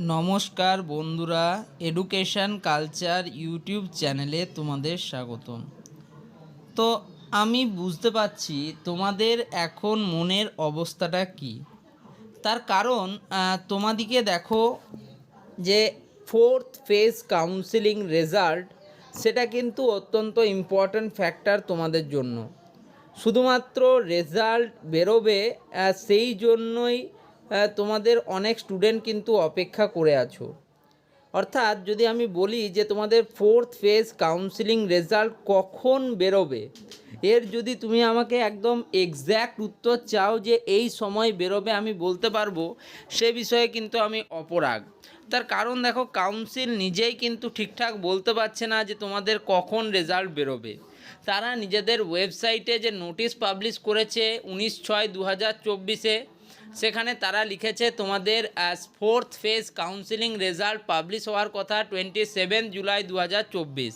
নমস্কার বন্ধুরা, education culture YouTube চ্যানেলে তোমাদের স্বাগতম। তো আমি বুঝতে পারছি তোমাদের এখন মনের অবস্থাটা কি। তার কারণ তোমাদিকে দেখো যে ফোর্থ ফেজ কাউন্সেলিং রেজাল্ট সেটা কিন্তু অত্যন্ত ইম্পর্ট্যান্ট ফ্যাক্টর তোমাদের জন্য। শুধুমাত্র রেজাল্ট বেরোবে সেই জন্যই তোমাদের অনেক স্টুডেন্ট কিন্তু অপেক্ষা করে আছো। অর্থাৎ যদি আমি বলি যে তোমাদের ফোর্থ ফেজ কাউন্সেলিং রেজাল্ট কখন বেরোবে, এর যদি তুমি আমাকে একদম এক্স্যাক্ট উত্তর চাও যে এই সময় বেরোবে, আমি বলতে পারবো সে বিষয়ে কিন্তু আমি অপরাগ। তার কারণ দেখো, কাউন্সিল নিজেই কিন্তু ঠিকঠাক বলতে পারছে না যে তোমাদের কখন রেজাল্ট বেরোবে। তারা নিজেদের ওয়েবসাইটে যে নোটিশ পাবলিশ করেছে 19/6/2024, সেখানে তারা লিখেছে তোমাদের fourth phase counselling result publish হওয়ার কথা 27 জুলাই 2024।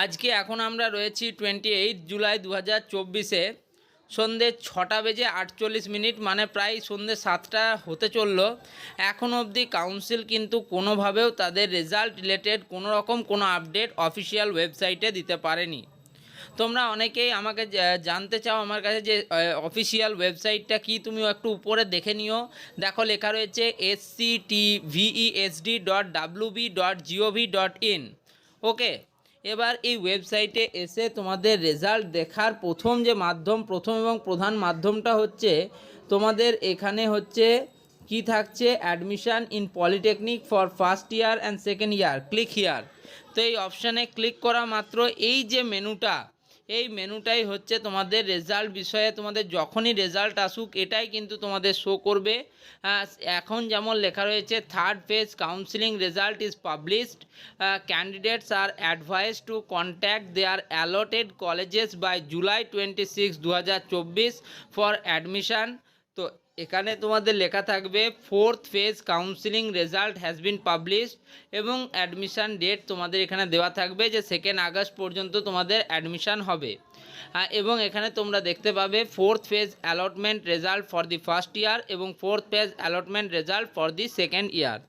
আজকে এখন আমরা রয়েছি 28 জুলাই 2024-এ সন্ধ্যে 6:48, মানে প্রায় সন্ধ্যে 7টা হতে চললো। এখন অবধি কাউন্সিল কিন্তু কোনোভাবেও তাদের রেজাল্ট রিলেটেড কোনো রকম কোনো আপডেট অফিসিয়াল ওয়েবসাইটে দিতে পারেনি। তোমরা অনেকেই আমাকে জানতে চাও আমার কাছে যে অফিসিয়াল ওয়েবসাইটটা কি, তুমি একটু উপরে দেখে নিও। দেখো লেখা রয়েছে sctvesd.wb.gov.in। ওকে, এবার এই ওয়েবসাইটে এসে তোমাদের রেজাল্ট দেখার প্রথম এবং প্রধান মাধ্যমটা হচ্ছে তোমাদের এখানে হচ্ছে কি থাকছে, admission in polytechnic for first year and second year, click here. তো এই অপশানে ক্লিক করা মাত্র এই যে মেনুটাই হচ্ছে তোমাদের রেজাল্ট বিষয়ে। তোমাদের যখনই রেজাল্ট আসুক এটাই কিন্তু তোমাদের শো করবে। এখন যেমন লেখা রয়েছে third phase counselling result is published, candidates are advise to contact their allotted colleges by July 26, 2024 for admission. তো এখানে তোমাদের লেখা থাকবে fourth phase counselling result has been published, এবং অ্যাডমিশান ডেট তোমাদের এখানে দেওয়া থাকবে যে 2 আগস্ট পর্যন্ত তোমাদের অ্যাডমিশান হবে। এবং এখানে তোমরা দেখতে পাবে fourth phase allotment result for the first year এবং fourth phase allotment result for the second year.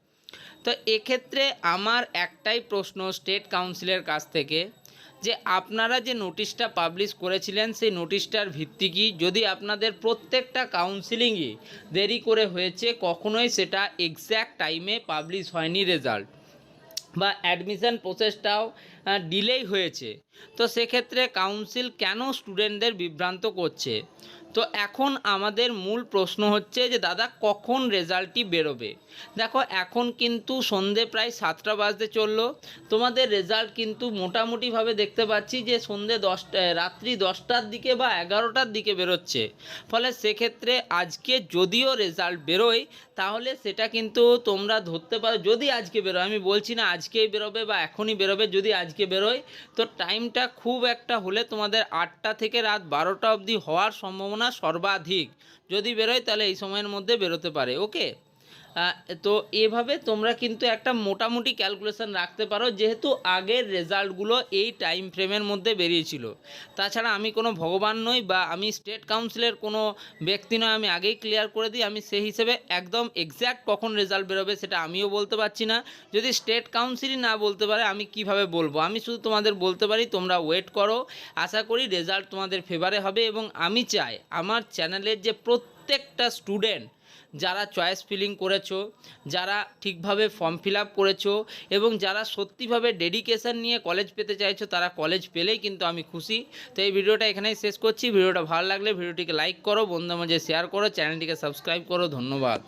তো এক্ষেত্রে আমার একটাই প্রশ্ন স্টেট কাউন্সিলের কাছ থেকে, যে আপনারা যে নোটিশটা পাবলিশ করেছিলেন সেই নোটিশটার ভিত্তি কী? যদি আপনাদের প্রত্যেকটা কাউন্সিলিংই দেরি করে হয়েছে, কখনোই সেটা এক্স্যাক্ট টাইমে পাবলিশ হয়নি রেজাল্ট, বা অ্যাডমিশন প্রসেসটাও ডিলেই হয়েছে, তো সেক্ষেত্রে কাউন্সিল কেন স্টুডেন্টদের বিভ্রান্ত করছে? তো এখন আমাদের মূল প্রশ্ন হচ্ছে যে দাদা কখন রেজাল্টটি বেরোবে। দেখো এখন কিন্তু সন্ধে প্রায় 7টা বাজতে চললো, তোমাদের রেজাল্ট কিন্তু মোটামুটিভাবে দেখতে পাচ্ছি যে রাত্রি 10টার দিকে বা 11টার দিকে বেরোচ্ছে। ফলে সেক্ষেত্রে আজকে যদিও রেজাল্ট বেরোয় তাহলে সেটা কিন্তু তোমরা ধরতে পারো, যদি আজকে বেরোয়, আমি বলছি না আজকেই বেরোবে বা এখনই বেরোবে, যদি আজকে বেরোয় তো টাইমটা খুব একটা হলে তোমাদের 8টা থেকে রাত 12টা অবধি হওয়ার সম্ভাবনা সর্বাধিক। যদি বেরোয় তাহলে এই সময়ের মধ্যে বেরোতে পারে। ওকে, তো এভাবে তোমরা কিন্তু একটা মোটামুটি ক্যালকুলেশন রাখতে পারো, যেহেতু আগের রেজাল্টগুলো এই টাইম ফ্রেমের মধ্যে বেরিয়েছিল। তাছাড়া আমি কোনো ভগবান নই বা আমি স্টেট কাউন্সিলের কোনো ব্যক্তি নয়, আমি আগেই ক্লিয়ার করে দিই, আমি সেই হিসেবে একদম এক্স্যাক্ট কখন রেজাল্ট বেরোবে সেটা আমিও বলতে পারছি না। যদি স্টেট কাউন্সিলই না বলতে পারে আমি কিভাবে বলবো? আমি শুধু তোমাদের বলতে পারি তোমরা ওয়েট করো, আশা করি রেজাল্ট তোমাদের ফেভারে হবে। এবং আমি চাই আমার চ্যানেলের যে প্রত্যেকটা স্টুডেন্ট যারা চয়েস ফিলিং করেছো, যারা ঠিকভাবে ফর্ম ফিল আপ করেছো এবং যারা সত্যিভাবে ডেডিকেশন নিয়ে কলেজ পেতে চাইছো, তারা কলেজ পেলেই কিন্তু আমি খুশি। তো এই ভিডিওটা এখানেই শেষ করছি। ভিডিওটা ভালো লাগলে ভিডিওটিকে লাইক করো, বন্ধুদের মাঝে শেয়ার করো, চ্যানেলটিকে সাবস্ক্রাইব করো। ধন্যবাদ।